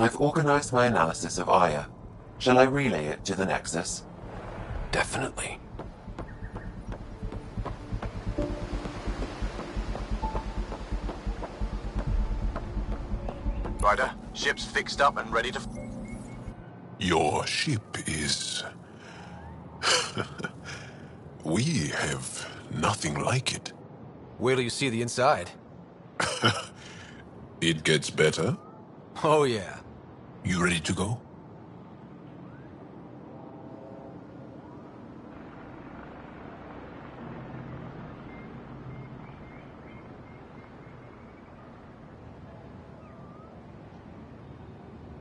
I've organized my analysis of Aya. Shall I relay it to the Nexus? Definitely. Ryder, ship's fixed up and ready to... Your ship is... We have nothing like it. Wait till you see the inside. It gets better. Oh yeah. You ready to go?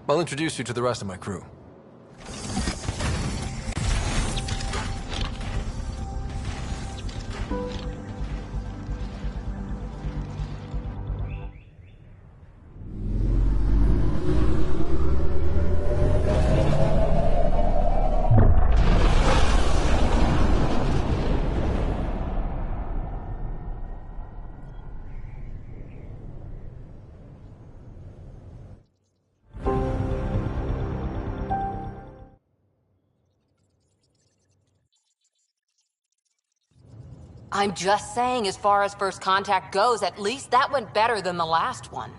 I'll introduce you to the rest of my crew. I'm just saying, as far as first contact goes, at least that went better than the last one.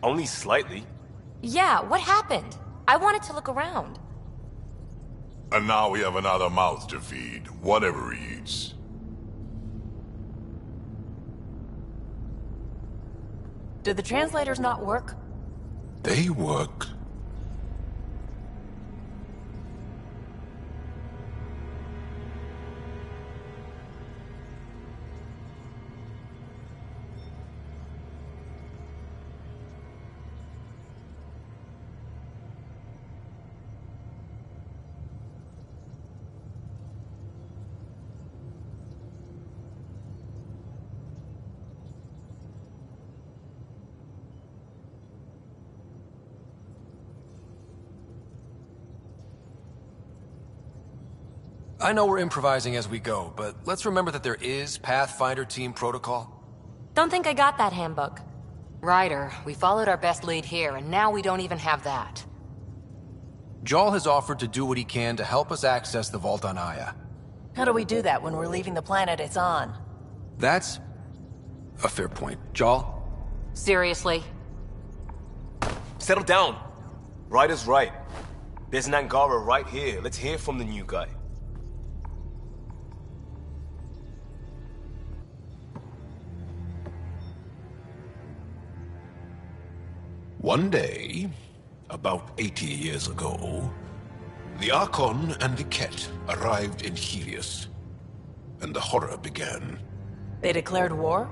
Only slightly. Yeah, what happened? I wanted to look around. And now we have another mouth to feed, whatever he eats. Did the translators not work? They work. I know we're improvising as we go, but let's remember that there is Pathfinder team protocol. Don't think I got that handbook. Ryder, we followed our best lead here, and now we don't even have that. Yugioh has offered to do what he can to help us access the vault on Aya. How do we do that when we're leaving the planet it's on? That's a fair point. Yugioh? Seriously? Settle down. Ryder's right. There's an Angara right here. Let's hear from the new guy. One day, about 80 years ago, the Archon and the Ket arrived in Helios, and the horror began. They declared war?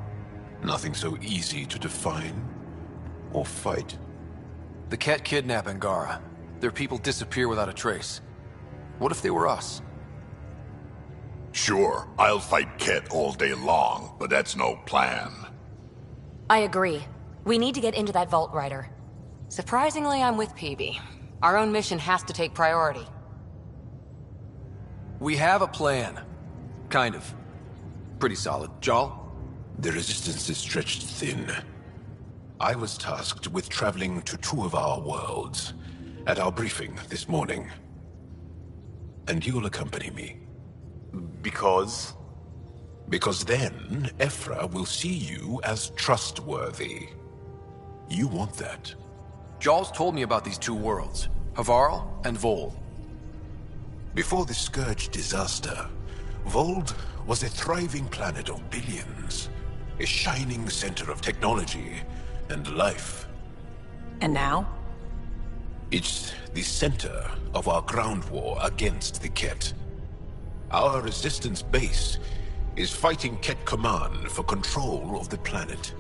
Nothing so easy to define or fight. The Ket kidnap Angara. Their people disappear without a trace. What if they were us? Sure, I'll fight Ket all day long, but that's no plan. I agree. We need to get into that vault, Ryder. Surprisingly, I'm with PB. Our own mission has to take priority. We have a plan. Kind of. Pretty solid. Yugioh? The resistance is stretched thin. I was tasked with traveling to two of our worlds at our briefing this morning. And you'll accompany me. Because? Because then, Ephra will see you as trustworthy. You want that. Yugioh's told me about these two worlds, Havarl and Vold. Before the Scourge disaster, Vold was a thriving planet of billions, a shining center of technology and life. And now? It's the center of our ground war against the Ket. Our resistance base is fighting Ket Command for control of the planet.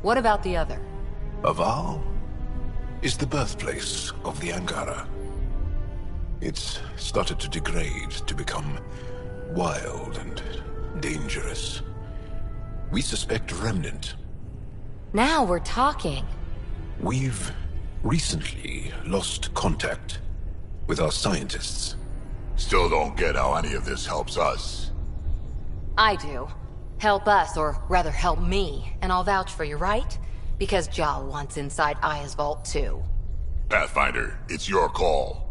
What about the other? Havarl is the birthplace of the Angara. It's started to degrade, to become wild and dangerous. We suspect Remnant. Now we're talking. We've recently lost contact with our scientists. Still don't get how any of this helps us. I do. Help us, or rather help me, and I'll vouch for you, right? Because Yugioh wants inside Aya's vault too. Pathfinder, it's your call.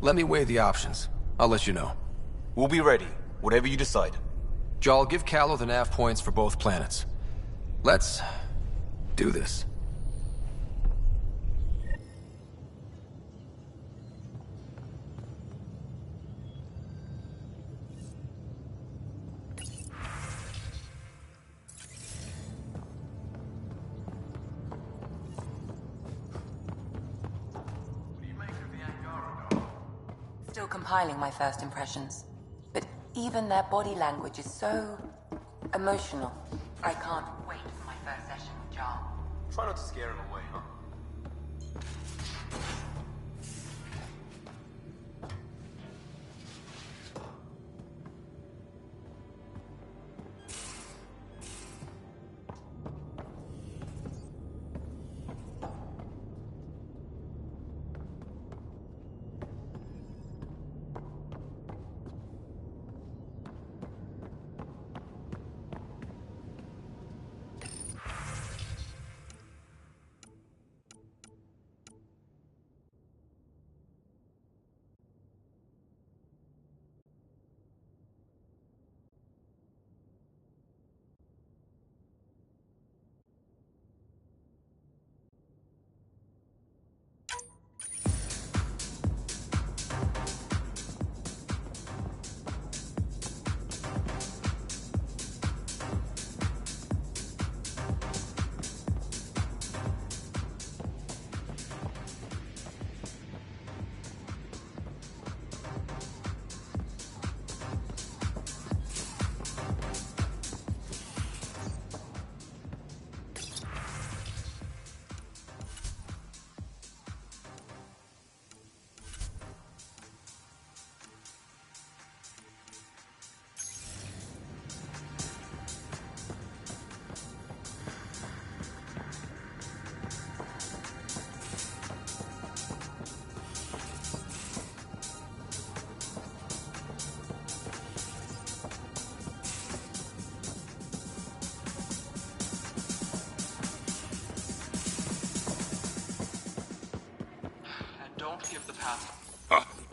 Let me weigh the options. I'll let you know. We'll be ready, whatever you decide. Yugioh, give Kallo the nav points for both planets. Let's do this. Still compiling my first impressions. But even their body language is so emotional. I can't wait for my first session with Yugioh. Try not to scare him away, huh?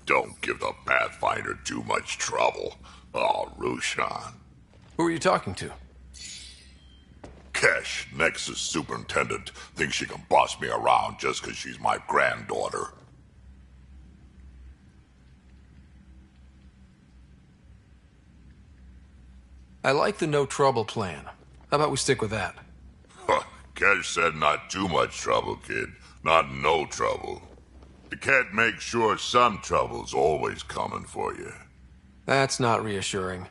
Don't give the Pathfinder too much trouble. Oh, Roshan. Who are you talking to? Kesh, Nexus Superintendent, thinks she can boss me around just because she's my granddaughter. I like the no trouble plan. How about we stick with that? Kesh said not too much trouble, kid. Not no trouble. The cat makes sure some trouble's always coming for you. That's not reassuring.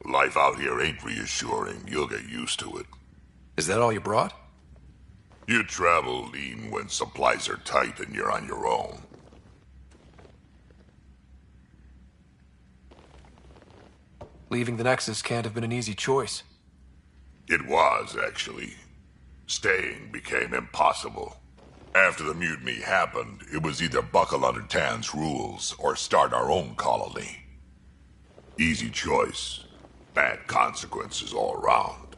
Life out here ain't reassuring. You'll get used to it. Is that all you brought? You travel lean when supplies are tight and you're on your own. Leaving the Nexus can't have been an easy choice. It was, actually. Staying became impossible. After the mutiny happened, it was either buckle under Tan's rules or start our own colony. Easy choice. Bad consequences all around.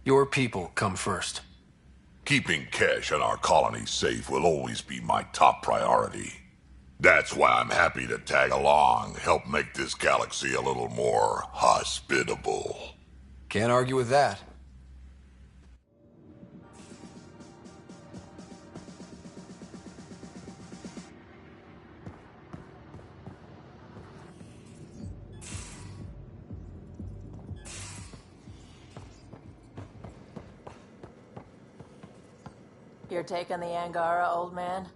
Your people come first. Keeping Kesh and our colony safe will always be my top priority. That's why I'm happy to tag along, help make this galaxy a little more hospitable. Can't argue with that. Your take on the Angara, old man?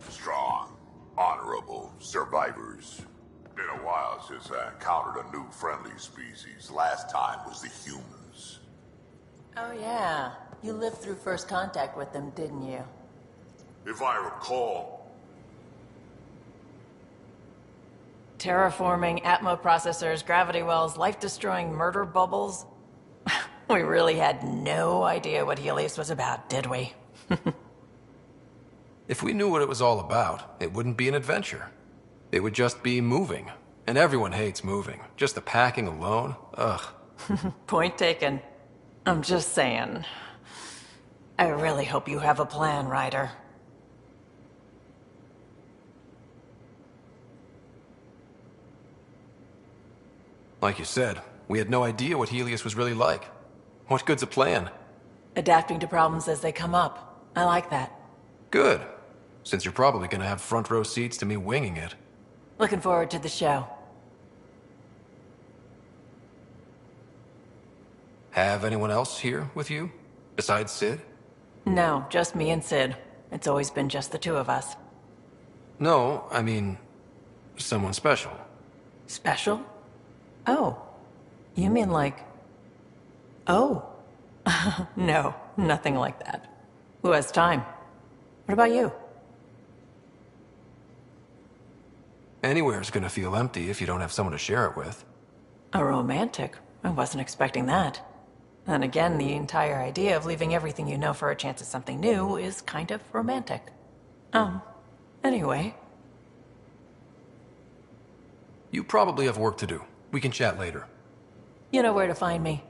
Strong, honorable survivors. Been a while since I encountered a new friendly species. Last time was the humans. Oh yeah, you lived through first contact with them, didn't you? If I recall, Terraforming, Atmo processors, gravity wells, life-destroying murder bubbles. We really had no idea what Helios was about, did we? If we knew what it was all about, it wouldn't be an adventure. It would just be moving. And everyone hates moving. Just the packing alone, ugh. Point taken. I'm just saying. I really hope you have a plan, Ryder. Like you said, we had no idea what Helios was really like. What good's a plan? Adapting to problems as they come up. I like that. Good. Since you're probably gonna have front row seats to me winging it. Looking forward to the show. Have anyone else here with you? Besides Sid? No, just me and Sid. It's always been just the two of us. No, I mean, someone special. Special? Oh. You mean like... Oh. No, nothing like that. Who has time? What about you? Anywhere's gonna feel empty if you don't have someone to share it with. A romantic? I wasn't expecting that. Then again, the entire idea of leaving everything you know for a chance at something new is kind of romantic. Anyway. You probably have work to do. We can chat later. You know where to find me.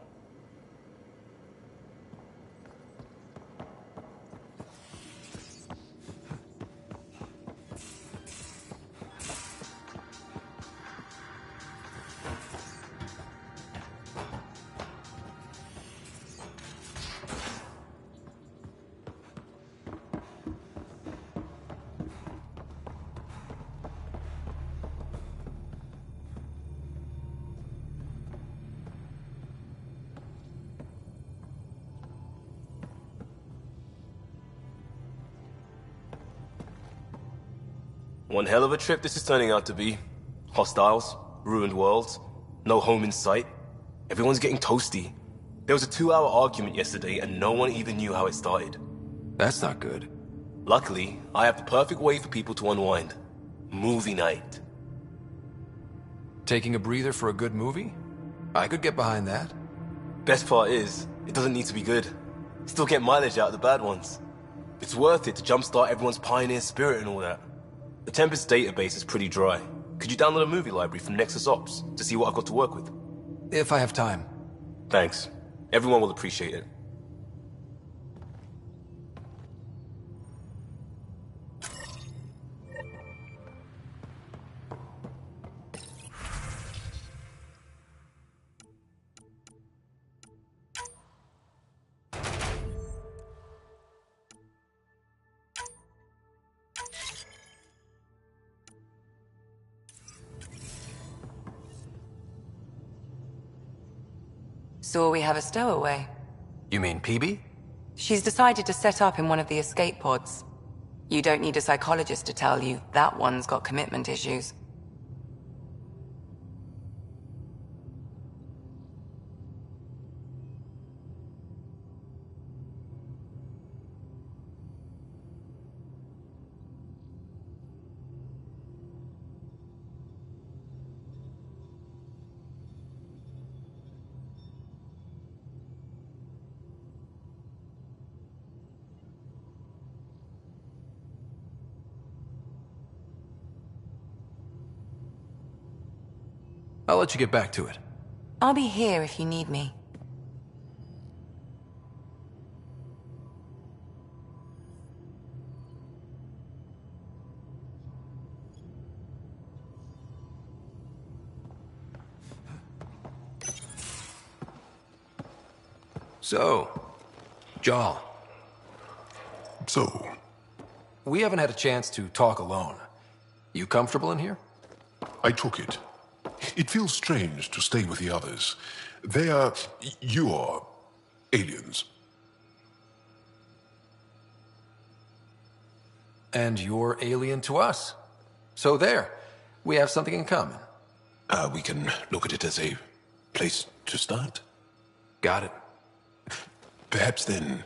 One hell of a trip this is turning out to be. Hostiles, ruined worlds, no home in sight. Everyone's getting toasty. There was a 2-hour argument yesterday and no one even knew how it started. That's not good. Luckily, I have the perfect way for people to unwind. Movie night. Taking a breather for a good movie? I could get behind that. Best part is, it doesn't need to be good. Still get mileage out of the bad ones. It's worth it to jumpstart everyone's pioneer spirit and all that. The Tempest database is pretty dry. Could you download a movie library from Nexus Ops to see what I've got to work with? If I have time. Thanks. Everyone will appreciate it. So we have a stowaway. You mean PB? She's decided to set up in one of the escape pods. You don't need a psychologist to tell you that one's got commitment issues. I'll let you get back to it. I'll be here if you need me. So, Yugioh. So, We haven't had a chance to talk alone. You comfortable in here? I took it. It feels strange to stay with the others. They are... you are... aliens. And you're alien to us. So there, we have something in common. We can look at it as a place to start. Got it. Perhaps then,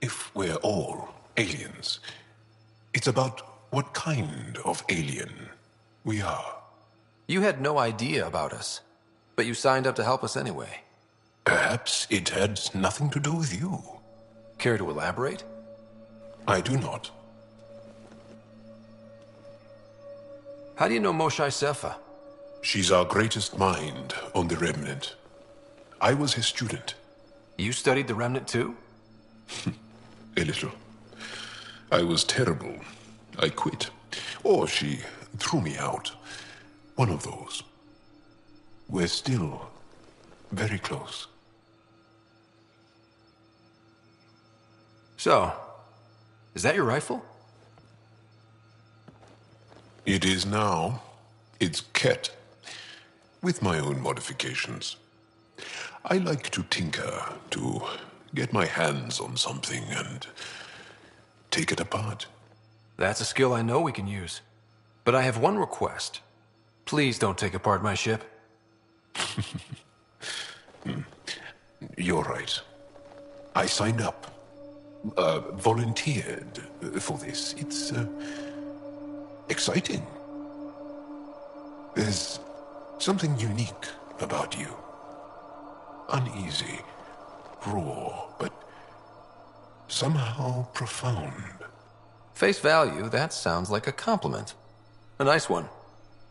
if we're all aliens, it's about what kind of alien we are. You had no idea about us, but you signed up to help us anyway. Perhaps it had nothing to do with you. Care to elaborate? I do not. How do you know Moshae Sefa? She's our greatest mind on the Remnant. I was his student. You studied the Remnant too? A little. I was terrible. I quit. Or she threw me out. One of those. We're still very close. So, is that your rifle? It is now. It's Ket. With my own modifications. I like to tinker, to get my hands on something and take it apart. That's a skill I know we can use. But I have one request. Please don't take apart my ship. You're right. I signed up. Volunteered for this. It's exciting. There's something unique about you. Uneasy, raw, but somehow profound. Face value, that sounds like a compliment. A nice one.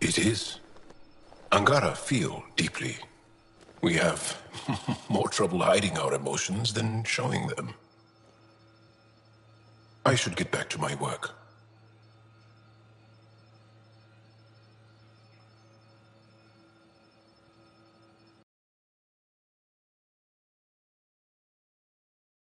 It is. Angara feel deeply. We have more trouble hiding our emotions than showing them. I should get back to my work.